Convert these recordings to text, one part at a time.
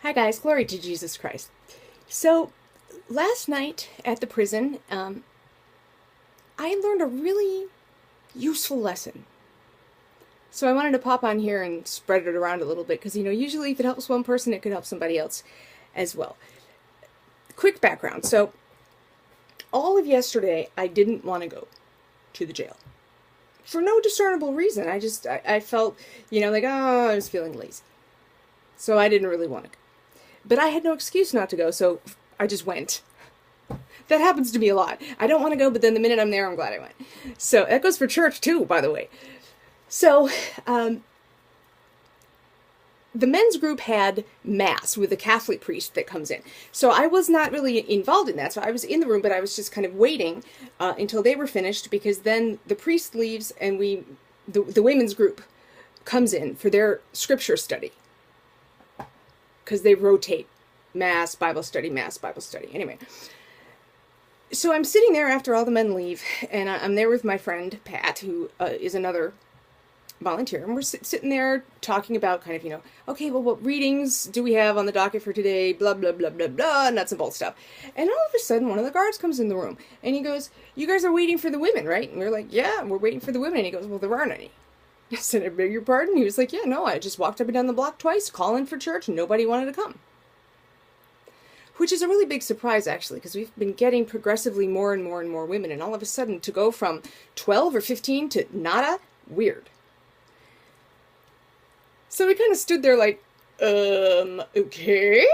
Hi guys, glory to Jesus Christ. So, last night at the prison, I learned a really useful lesson. So I wanted to pop on here and spread it around a little bit because, usually if it helps one person, it could help somebody else as well. Quick background. So, all of yesterday, I didn't want to go to the jail. For no discernible reason. I felt, I was feeling lazy. So I didn't really want to go. But I had no excuse not to go, so I just went. That happens to me a lot. I don't want to go, but then the minute I'm there, I'm glad I went. So that goes for church too, by the way. So the men's group had mass with a Catholic priest that comes in. So I was not really involved in that. So I was in the room, but I was just kind of waiting until they were finished, because then the priest leaves and the women's group comes in for their scripture study. Because they rotate mass, Bible study, mass, Bible study. Anyway, so I'm sitting there after all the men leave, and I'm there with my friend Pat, who is another volunteer, and we're sitting there talking about kind of, okay, well, what readings do we have on the docket for today, blah, blah, blah, blah, blah, nuts and bolts stuff. And all of a sudden, one of the guards comes in the room, and he goes, "You guys are waiting for the women, right?" And we're like, "Yeah, we're waiting for the women." And he goes, "Well, there aren't any." I said, "I beg your pardon?" He was like, "Yeah, no, I just walked up and down the block twice, calling for church, and nobody wanted to come." Which is a really big surprise, actually, because we've been getting progressively more and more and more women, and all of a sudden, to go from 12 or 15 to nada, weird. So we kind of stood there like, okay?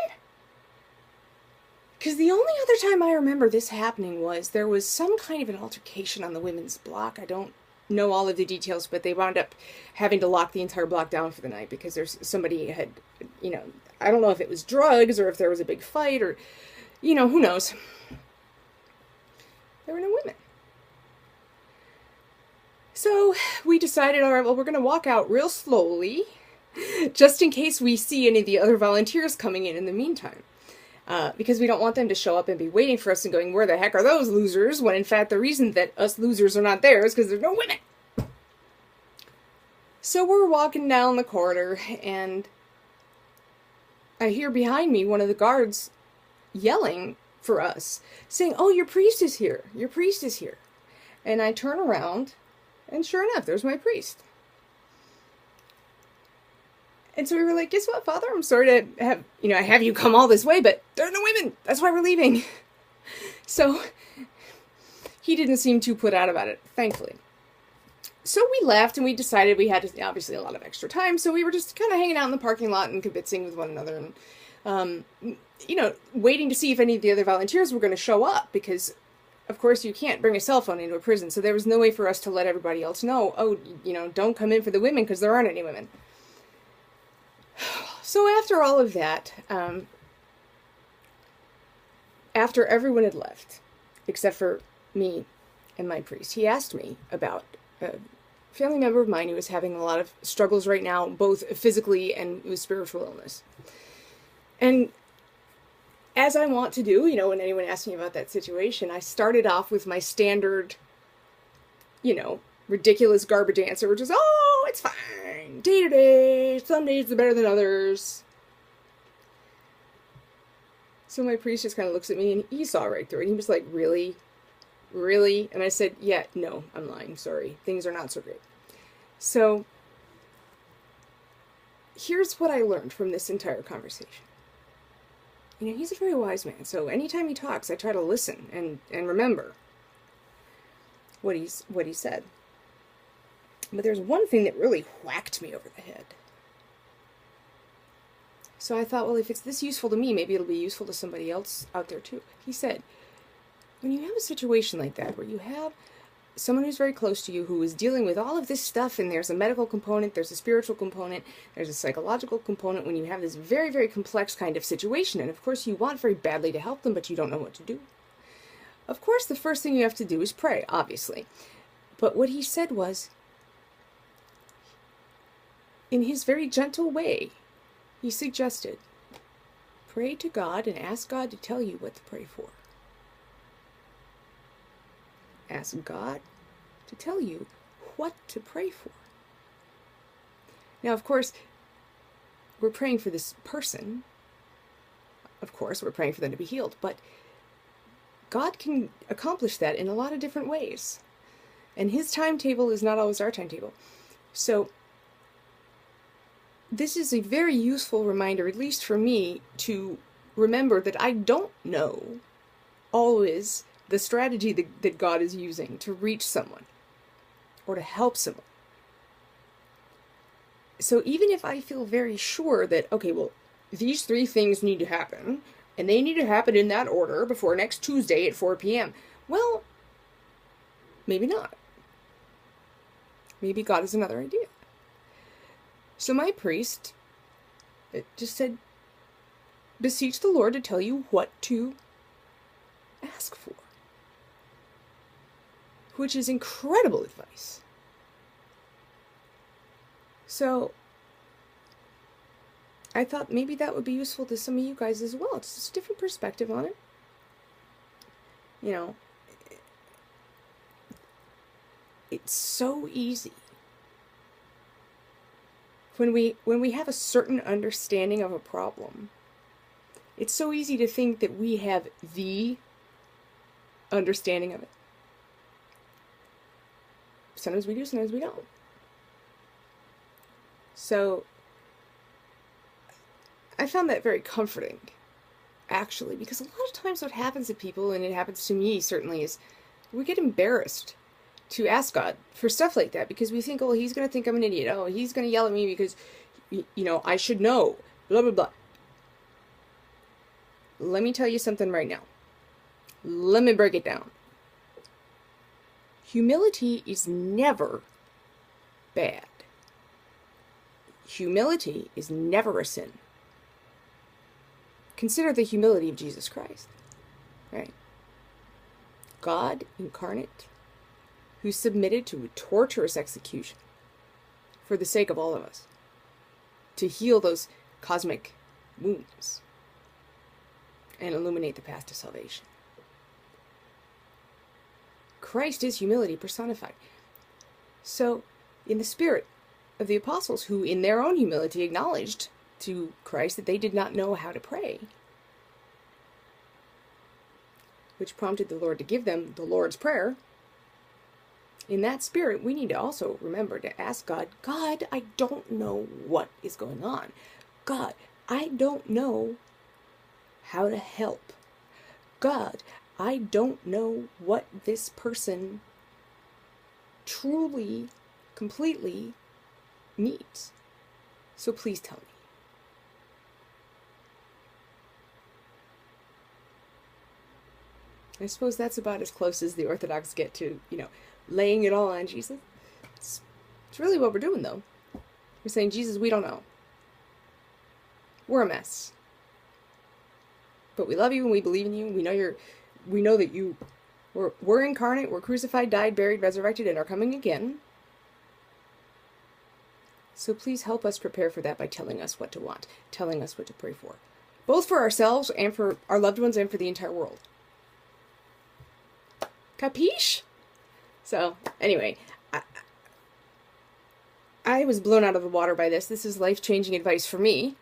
Because the only other time I remember this happening was there was some kind of an altercation on the women's block. I don't know all of the details, but they wound up having to lock the entire block down for the night because somebody had, I don't know if it was drugs or if there was a big fight or, who knows. There were no women. So we decided, all right, well, we're going to walk out real slowly just in case we see any of the other volunteers coming in the meantime. Because we don't want them to show up and be waiting for us and going, "Where the heck are those losers?" When in fact the reason that us losers are not there is because there's no women. So we're walking down the corridor, and I hear behind me one of the guards yelling for us, saying, "Oh, your priest is here. Your priest is here." And I turn around, and sure enough, there's my priest. And so we were like, "Guess what, Father? I'm sorry to have you come all this way, but there are no women. That's why we're leaving." So he didn't seem too put out about it, thankfully. So we left, and we decided we had obviously a lot of extra time, so we were just kind of hanging out in the parking lot and kibitzing with one another, and waiting to see if any of the other volunteers were going to show up, because of course you can't bring a cell phone into a prison, so there was no way for us to let everybody else know, "Oh, don't come in for the women because there aren't any women." So after all of that, after everyone had left, except for me and my priest, he asked me about a family member of mine who was having a lot of struggles right now, both physically and with spiritual illness. And as I want to do, when anyone asks me about that situation, I started off with my standard, ridiculous garbage answer, which is, "Oh, it's fine, day to day, some days are better than others." So my priest just kind of looks at me, and he saw right through it, and he was like, "Really? Really?" And I said, "Yeah, no, I'm lying, sorry, things are not so great." So here's what I learned from this entire conversation. He's a very wise man, so anytime he talks, I try to listen and remember what he said. But there's one thing that really whacked me over the head. So I thought, well, if it's this useful to me, maybe it'll be useful to somebody else out there too. He said, when you have a situation like that, where you have someone who's very close to you who is dealing with all of this stuff, and there's a medical component, there's a spiritual component, there's a psychological component, when you have this very, very complex kind of situation, and of course you want very badly to help them, but you don't know what to do. Of course, the first thing you have to do is pray, obviously. But what he said was, in his very gentle way, he suggested, pray to God and ask God to tell you what to pray for. Ask God to tell you what to pray for. Now, of course, we're praying for this person, of course, we're praying for them to be healed, but God can accomplish that in a lot of different ways. And his timetable is not always our timetable. So this is a very useful reminder, at least for me, to remember that I don't know always the strategy that God is using to reach someone or to help someone. So even if I feel very sure that, okay, well, these 3 things need to happen, and they need to happen in that order before next Tuesday at 4 p.m., well, maybe not. Maybe God has another idea. So my priest just said, beseech the Lord to tell you what to ask for. Which is incredible advice. So I thought maybe that would be useful to some of you guys as well. It's just a different perspective on it. You know, it's so easy. When we have a certain understanding of a problem, it's so easy to think that we have the understanding of it. Sometimes we do, sometimes we don't. So I found that very comforting, actually, because a lot of times what happens to people, and it happens to me certainly, is we get embarrassed to ask God for stuff like that because we think, oh, he's going to think I'm an idiot. Oh, he's going to yell at me because, you know, I should know, blah, blah, blah. Let me tell you something right now. Let me break it down. Humility is never bad. Humility is never a sin. Consider the humility of Jesus Christ, right? God incarnate, who submitted to a torturous execution for the sake of all of us, to heal those cosmic wounds and illuminate the path to salvation. Christ is humility personified. So, in the spirit of the apostles, who in their own humility acknowledged to Christ that they did not know how to pray, which prompted the Lord to give them the Lord's Prayer, in that spirit, we need to also remember to ask God, God, I don't know what is going on. God, I don't know how to help. God, I don't know what this person truly, completely needs. So please tell me. I suppose that's about as close as the Orthodox get to, you know, laying it all on Jesus. It's really what we're doing, though. We're saying, Jesus, we don't know. We're a mess. But we love you and we believe in you. We know that you were incarnate, were crucified, died, buried, resurrected, and are coming again. So please help us prepare for that by telling us what to want, telling us what to pray for. Both for ourselves and for our loved ones and for the entire world. Capiche? So, anyway, I was blown out of the water by this. This is life-changing advice for me.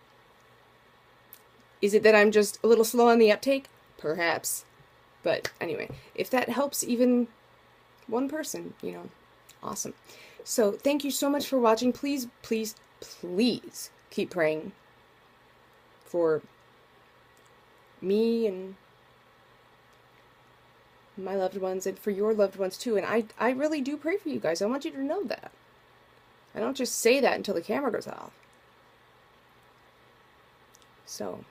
Is it that I'm just a little slow on the uptake? Perhaps. But anyway, if that helps even one person, you know, awesome. So, thank you so much for watching. Please, please, please keep praying for me and my loved ones, and for your loved ones too. And I really do pray for you guys. I want you to know that. I don't just say that until the camera goes off. So,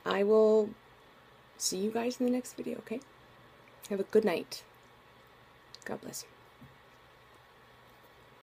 I will see you guys in the next video, okay? Have a good night. God bless you.